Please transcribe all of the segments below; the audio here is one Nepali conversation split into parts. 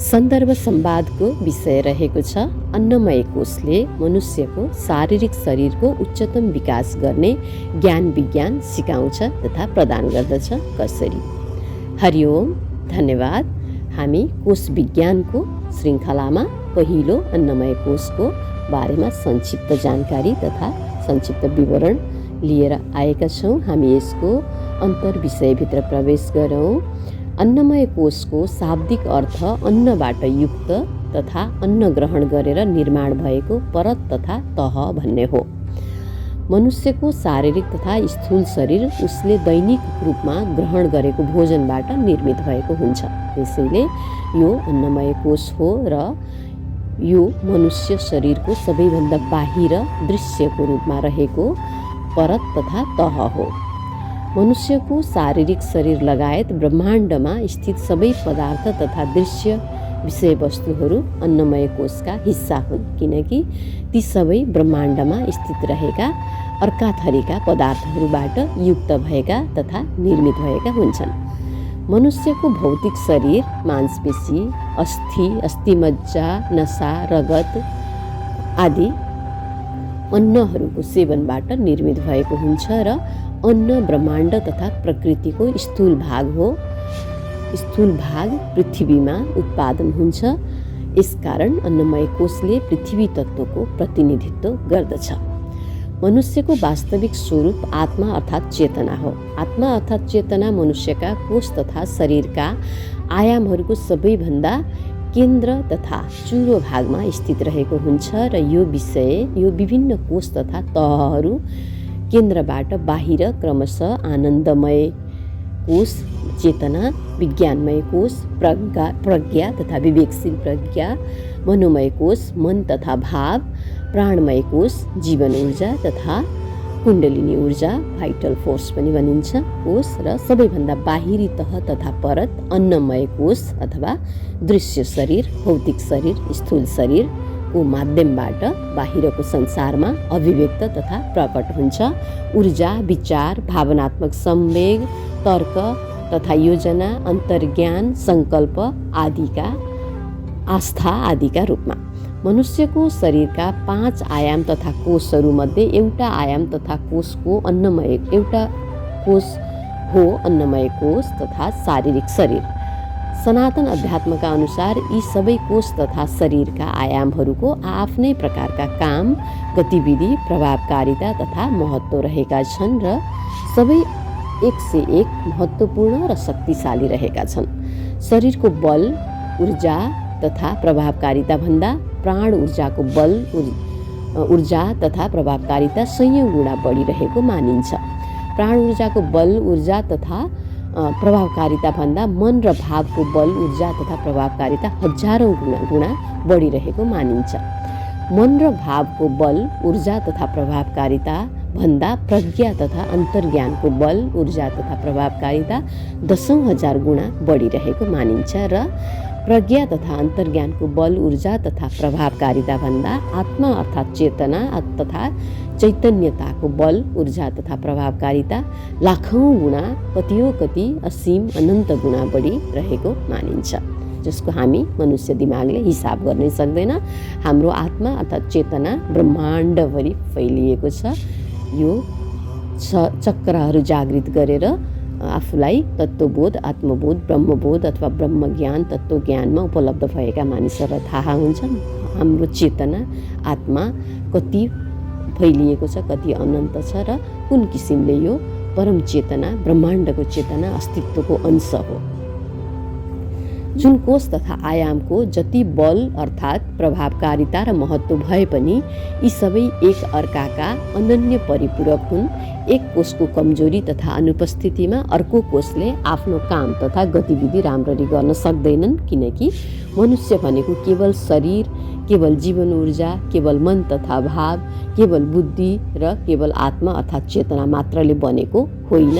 सन्दर्भ संवादको विषय रहेको छ अन्नमय कोषले मनुष्यको शारीरिक शरीरको उच्चतम विकास गर्ने ज्ञान विज्ञान सिकाउँछ तथा प्रदान गर्दछ कसरी। हरिओम, धन्यवाद। हामी कोष विज्ञानको श्रृङ्खलामा पहिलो अन्नमय कोषको बारेमा संक्षिप्त जानकारी तथा संक्षिप्त विवरण लिएर आएका छौँ। हामी यसको अन्तर्विषयभित्र प्रवेश गरौँ। अन्नमय कोषको शाब्दिक अर्थ अन्नबाट युक्त तथा अन्न ग्रहण गरेर निर्माण भएको परत तथा तह भन्ने हो। मनुष्यको शारीरिक तथा स्थूल शरीर उसले दैनिक रूपमा ग्रहण गरेको भोजनबाट निर्मित भएको हुन्छ। त्यसैले यो अन्नमय कोष हो र यो मनुष्य शरीरको सबैभन्दा बाहिर दृश्यको रूपमा रहेको परत तथा तह हो। मनुष्यको शारीरिक शरीर लगायत ब्रह्माण्डमा स्थित सबै पदार्थ तथा दृश्य विषयवस्तुहरू अन्नमय कोषका हिस्सा हुन्, किनकि ती सबै ब्रह्माण्डमा स्थित रहेका अर्का थरीका पदार्थहरूबाट युक्त भएका तथा निर्मित भएका हुन्छन्। मनुष्यको भौतिक शरीर मांसपेशी, अस्थि, अस्थिमज्जा, नसा, रगत आदि अन्नहरूको सेवनबाट निर्मित भएको हुन्छ र अन्न ब्रह्माण्ड तथा प्रकृतिको स्थूल भाग हो। स्थूल भाग पृथ्वीमा उत्पादन हुन्छ। यसकारण अन्नमय कोषले पृथ्वी तत्त्वको प्रतिनिधित्व गर्दछ। मनुष्यको वास्तविक स्वरूप आत्मा अर्थात् चेतना हो। आत्मा अर्थात् चेतना मनुष्यका कोष तथा शरीरका आयामहरूको सबैभन्दा केन्द्र तथा चुरो भागमा स्थित रहेको हुन्छ र यो विभिन्न कोष तथा तहहरू केन्द्रबाट बाहिर क्रमशः आनन्दमय कोष, चेतना, विज्ञानमय कोष, प्रज्ञा तथा विवेकशील प्रज्ञा, मनोमय कोष, मन तथा भाव, प्राणमय कोष, जीवन ऊर्जा तथा कुण्डलिनी ऊर्जा, भाइटल फोर्स पनि भनिन्छ कोष, र सबैभन्दा बाहिरी तह तथा परत अन्नमय कोष अथवा दृश्य शरीर, भौतिक शरीर, स्थूल शरीरको माध्यमबाट बाहिरको संसारमा अभिव्यक्त तथा प्रकट हुन्छ। ऊर्जा, विचार, भावनात्मक संवेग, तर्क तथा योजना, अन्तर्ज्ञान, सङ्कल्प आदिका आस्था आदिका रूपमा। मनुष्यको शरीरका 5 आयाम तथा कोषहरूमध्ये एउटा आयाम तथा कोषको एउटा कोष हो अन्नमय कोष तथा शारीरिक शरीर। सनातन अध्यात्मका अनुसार यी सबै कोष तथा शरीरका आयामहरूको आफ्नै प्रकारका काम, गतिविधि, प्रभावकारिता तथा महत्त्व रहेका छन् र सबै एक से एक महत्त्वपूर्ण र शक्तिशाली रहेका छन्। शरीरको बल, ऊर्जा तथा प्रभावकारिता भन्दा प्राण ऊर्जाको बल, ऊर्जा तथा प्रभावकारिता 100 गुणा बढी रहेको मानिन्छ। प्राण ऊर्जाको बल, ऊर्जा तथा प्रभावकारिता भन्दा मन र भावको बल, ऊर्जा तथा प्रभावकारिता 1000 गुणा बढी रहेको मानिन्छ। मन र भावको बल, ऊर्जा तथा प्रभावकारिता भन्दा प्रज्ञा तथा अन्तर्ज्ञानको बल, ऊर्जा तथा प्रभावकारिता 10,000 गुणा बढी रहेको मानिन्छ र प्रज्ञा तथा अन्तर्ज्ञानको बल, ऊर्जा तथा प्रभावकारिता भन्दा आत्मा अर्थात् चेतना तथा चैतन्यताको बल, ऊर्जा तथा प्रभावकारिता लाखौँ गुणा, कति असीम अनन्त गुणा बढी रहेको मानिन्छ, जसको हामी मनुष्य दिमागले हिसाब गर्नै सक्दैन। हाम्रो आत्मा अर्थात् चेतना ब्रह्माण्डभरि फैलिएको छ। यो चक्रहरू जागृत गरेर आफूलाई तत्त्वबोध, आत्मबोध, ब्रह्मबोध अथवा ब्रह्मज्ञान, तत्त्वज्ञानमा उपलब्ध भएका मानिसहरूलाई थाहा हुन्छन् हाम्रो चेतना आत्मा कति फैलिएको छ, कति अनन्त छ र कुन किसिमले यो परम चेतना, ब्रह्माण्डको चेतना अस्तित्वको अंश हो। जुन कोष तथा आयामको जति बल अर्थात् प्रभावकारिता र महत्त्व भए पनि यी सबै एक अर्काका अनन्य परिपूरक हुन्। एक कोषको कमजोरी तथा अनुपस्थितिमा अर्को कोषले आफ्नो काम तथा गतिविधि राम्ररी गर्न सक्दैनन्, किनकि मनुष्य भनेको केवल शरीर, केवल जीवन ऊर्जा, केवल मन तथा भाव, केवल बुद्धि र केवल आत्मा अर्थात् चेतना मात्रले बनेको होइन।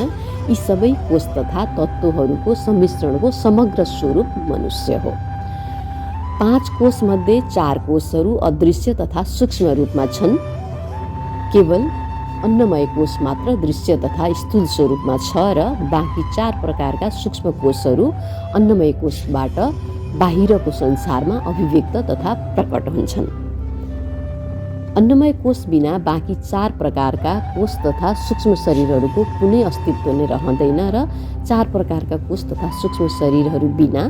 यी सबै कोष तथा तत्त्वहरूको सम्मिश्रणको समग्र स्वरूप मनुष्य हो। 5 कोषमध्ये 4 कोषहरू अदृश्य तथा सूक्ष्म रूपमा छन्। केवल अन्नमय कोष मात्र दृश्य तथा स्थूल स्वरूपमा छ र बाँकी 4 प्रकारका सूक्ष्म कोषहरू अन्नमय कोषबाट बाहिरको संसारमा अभिव्यक्त तथा प्रकट हुन्छन्। अन्नमय कोष बिना बाँकी 4 प्रकारका कोष तथा सूक्ष्म शरीरहरूको कुनै अस्तित्व नै रहँदैन र 4 प्रकारका कोष तथा सूक्ष्म शरीरहरू बिना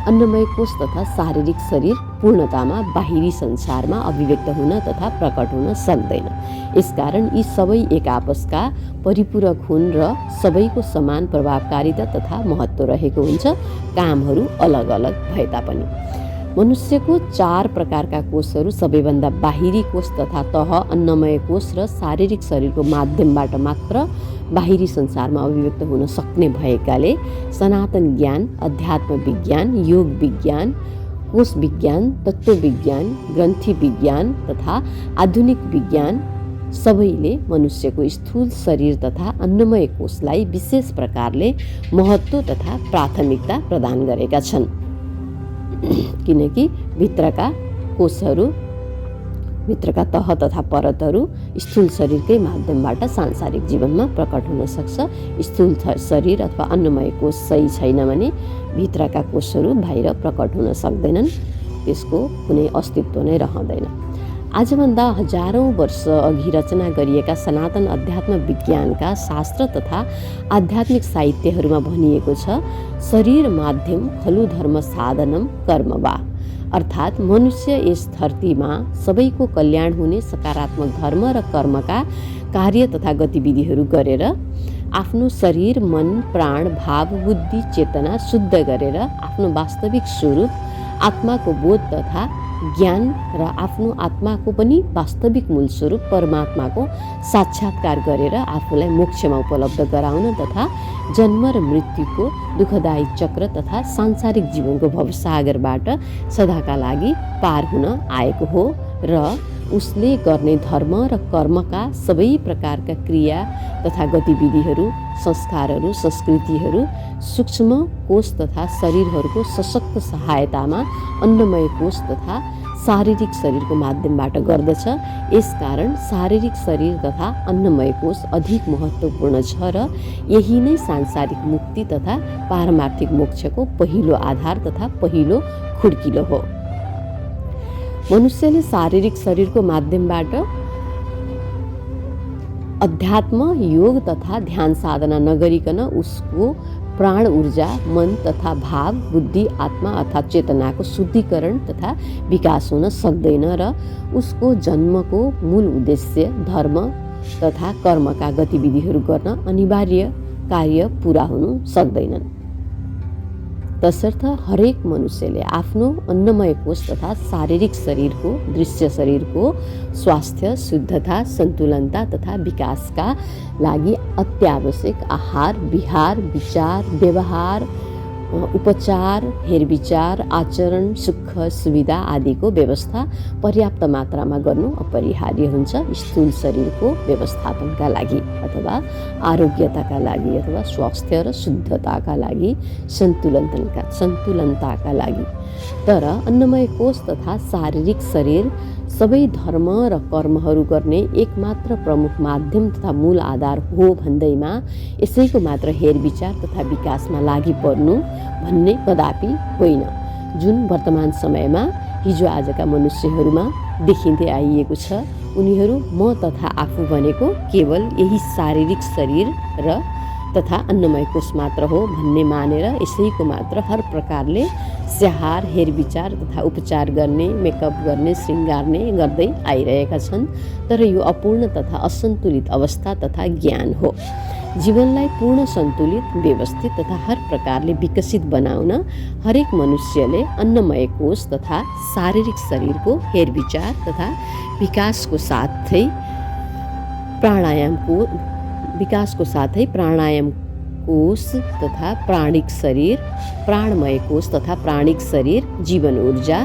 अन्नमय कोष तथा शारीरिक शरीर पूर्णतामा बाहिरी संसारमा अभिव्यक्त हुन तथा प्रकट हुन सक्दैन। यसकारण यी सबै एक आपसका परिपूरक हुन् र सबैको समान प्रभावकारिता तथा महत्त्व रहेको हुन्छ, कामहरू अलग अलग भए तापनि। मनुष्यको 4 प्रकारका कोषहरू सबैभन्दा बाहिरी कोष तथा तह अन्नमय कोष र शारीरिक शरीरको माध्यमबाट मात्र बाहिरी संसारमा अभिव्यक्त हुन सक्ने भएकाले सनातन ज्ञान, अध्यात्म विज्ञान, योग विज्ञान, कोष विज्ञान, तत्त्व विज्ञान, ग्रन्थि विज्ञान तथा आधुनिक विज्ञान सबैले मनुष्यको स्थूल शरीर तथा अन्नमय कोषलाई विशेष प्रकारले महत्त्व तथा प्राथमिकता प्रदान गरेका छन्। किनकि भित्रका कोषहरू, भित्रका तह तथा परतहरू स्थूल शरीरकै माध्यमबाट सांसारिक जीवनमा प्रकट हुन सक्छ। स्थूल शरीर अथवा अन्नमय कोष सही छैन भने भित्रका कोषहरू बाहिर प्रकट हुन सक्दैनन्, त्यसको कुनै अस्तित्व नै रहँदैन। आजभन्दा हजारौँ वर्ष अघि रचना गरिएका सनातन अध्यात्म विज्ञानका शास्त्र तथा आध्यात्मिक साहित्यहरूमा भनिएको छ, शरीर माध्यम खलु धर्म साधनम कर्म वा, अर्थात् मनुष्य यस धरतीमा सबैको कल्याण हुने सकारात्मक धर्म र कर्मका कार्य तथा गतिविधिहरू गरेर आफ्नो शरीर, मन, प्राण, भाव, बुद्धि, चेतना शुद्ध गरेर आफ्नो वास्तविक स्वरूप आत्माको बोध तथा ज्ञान र आफ्नो आत्माको पनि वास्तविक मूल स्वरूप परमात्माको साक्षात्कार गरेर आफूलाई मोक्षमा उपलब्ध गराउन तथा जन्म र मृत्युको दुःखदायी चक्र तथा सांसारिक जीवनको भवसागरबाट सदाका लागि पार हुन आएको हो र उसले गर्ने धर्म र कर्मका सबै प्रकारका क्रिया तथा गतिविधिहरू, संस्कारहरू, संस्कृतिहरू सूक्ष्म कोष तथा शरीरहरूको सशक्त सहायतामा अन्नमय कोष तथा शारीरिक शरीरको माध्यमबाट गर्दछ। यसकारण शारीरिक शरीर तथा अन्नमय कोष अधिक महत्त्वपूर्ण छ र यही नै सांसारिक मुक्ति तथा पारमार्थिक मोक्षको पहिलो आधार तथा पहिलो खुड्किलो हो। मनुष्यले शारीरिक शरीरको माध्यमबाट अध्यात्म, योग तथा ध्यान साधना नगरिकन उसको प्राण ऊर्जा, मन तथा भाव, बुद्धि, आत्मा अर्थात् चेतनाको शुद्धिकरण तथा विकास हुन सक्दैन र उसको जन्मको मूल उद्देश्य धर्म तथा कर्मका गतिविधिहरू गर्न अनिवार्य कार्य पुरा हुन सक्दैनन्। तसर्थ हरेक मनुष्यले आफ्नो अन्नमय कोष तथा शारीरिक शरीरको, दृश्य शरीरको स्वास्थ्य, शुद्धता, सन्तुलनता तथा विकासका लागि अत्यावश्यक आहार, विहार, विचार, व्यवहार, उपचार, हेरविचार, आचरण, सुख सुविधा आदिको व्यवस्था पर्याप्त मात्रामा गर्नु अपरिहार्य हुन्छ। स्थूल शरीरको व्यवस्थापनका लागि अथवा आरोग्यताका लागि अथवा स्वास्थ्य र शुद्धताका लागि, सन्तुलनताका लागि। तर अन्नमय कोष तथा शारीरिक शरीर सबै धर्म र कर्महरू गर्ने एकमात्र प्रमुख माध्यम तथा मूल आधार हो भन्दैमा यसैको मात्र हेरविचार तथा विकासमा लागि पर्नु भन्ने कदापि होइन, जुन वर्तमान समयमा हिजो आजका मनुष्यहरूमा देखिँदै आइएको छ। उनीहरू म तथा आफू भनेको केवल यही शारीरिक शरीर र तथा अन्नमय कोष मात्र हो भन्ने मानेर यसैको मात्र हर प्रकारले स्याहार, हेरविचार तथा उपचार गर्ने, मेकअप गर्ने, श्रृङ्गार्ने गर्दै आइरहेका छन्। तर यो अपूर्ण तथा असन्तुलित अवस्था तथा ज्ञान हो। जीवनलाई पूर्ण सन्तुलित, व्यवस्थित तथा हर प्रकारले विकसित बनाउन हरेक मनुष्यले अन्नमय कोष तथा शारीरिक शरीरको हेरविचार तथा विकासको साथै प्राणायाम कोष तथा प्राणिक शरीर, प्राणमय कोष तथा प्राणिक शरीर, जीवन ऊर्जा,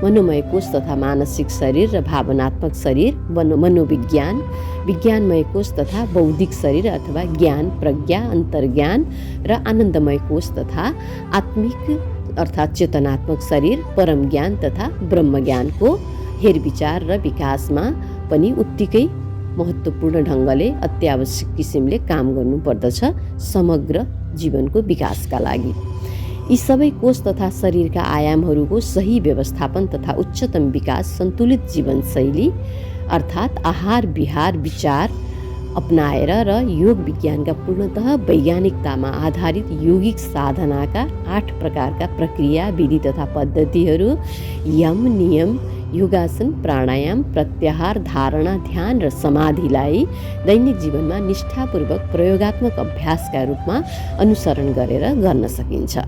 मनोमय कोष तथा मानसिक शरीर र भावनात्मक शरीर, मनोविज्ञान, विज्ञानमय कोष तथा बौद्धिक शरीर अथवा ज्ञान, प्रज्ञा, अन्तर्ज्ञान र आनन्दमय कोष तथा आत्मिक अर्थात् चेतनात्मक शरीर, परम ज्ञान तथा ब्रह्मज्ञानको हेरविचार र विकासमा पनि उत्तिकै महत्त्वपूर्ण ढङ्गले अत्यावश्यक किसिमले काम गर्नुपर्दछ समग्र जीवनको विकासका लागि। यी सबै कोष तथा शरीरका आयामहरूको सही व्यवस्थापन तथा उच्चतम विकास सन्तुलित जीवनशैली अर्थात् आहार विहार विचार अपनाएर र योग विज्ञानका पूर्णतः वैज्ञानिकतामा आधारित योगिक साधनाका 8 प्रकारका प्रक्रिया विधि तथा पद्धतिहरू यम नियम योगासन प्राणायाम प्रत्याहार धारणा ध्यान र समाधिलाई दैनिक जीवनमा निष्ठापूर्वक प्रयोगात्मक अभ्यासका रूपमा अनुसरण गरेर गर्न सकिन्छ।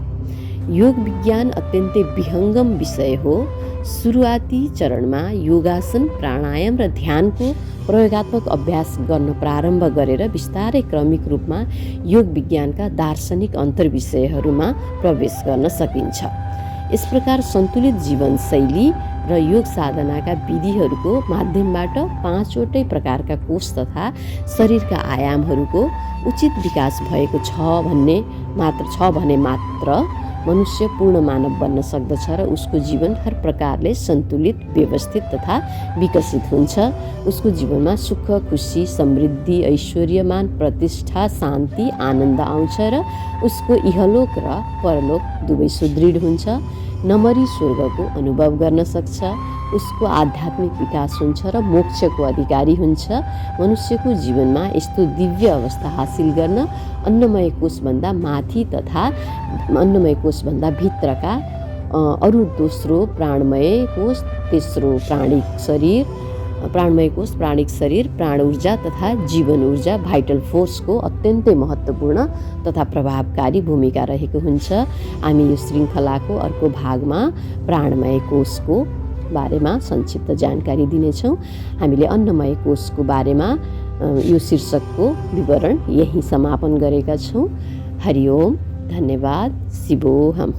योग विज्ञान अत्यन्तै विहङ्गम विषय हो। सुरुवाती चरणमा योगासन प्राणायाम र ध्यानको प्रयोगात्मक अभ्यास गर्न प्रारम्भ गरेर बिस्तारै क्रमिक रूपमा योग विज्ञानका दार्शनिक अन्तर्विषयहरूमा प्रवेश गर्न सकिन्छ। यस प्रकार सन्तुलित जीवनशैली र योग साधनाका विधिहरूको माध्यमबाट 5वटै प्रकारका कोष तथा शरीरका आयामहरूको उचित विकास भएको छ भने मात्र मनुष्य पूर्ण मानव बन्न सक्दछ र उसको जीवन हर प्रकारले सन्तुलित व्यवस्थित तथा विकसित हुन्छ। उसको जीवनमा सुख खुसी समृद्धि ऐश्वर्यमान प्रतिष्ठा शान्ति आनन्द आउँछ र उसको इहलोक र परलोक दुवै सुदृढ हुन्छ। नमरी स्वर्गको अनुभव गर्न सक्छ। उसको आध्यात्मिक विकास हुन्छ र मोक्षको अधिकारी हुन्छ। मनुष्यको जीवनमा यस्तो दिव्य अवस्था हासिल गर्न अन्नमय कोषभन्दा माथि तथा अन्नमय कोषभन्दा भित्रका अरू दोस्रो प्राणमय कोष तेस्रो प्राणमय कोष प्राणिक शरीर प्राण ऊर्जा तथा जीवन ऊर्जा भाइटल फोर्सको अत्यन्तै महत्त्वपूर्ण तथा प्रभावकारी भूमिका रहेको हुन्छ। हामी यो श्रृङ्खलाको अर्को भागमा प्राणमय कोषको बारेमा संक्षिप्त जानकारी दिनेछौँ। हामीले अन्नमय कोषको बारेमा यो शीर्षकको विवरण यही समापन गरेका छौँ। हरि ओम, धन्यवाद, शिवोहम।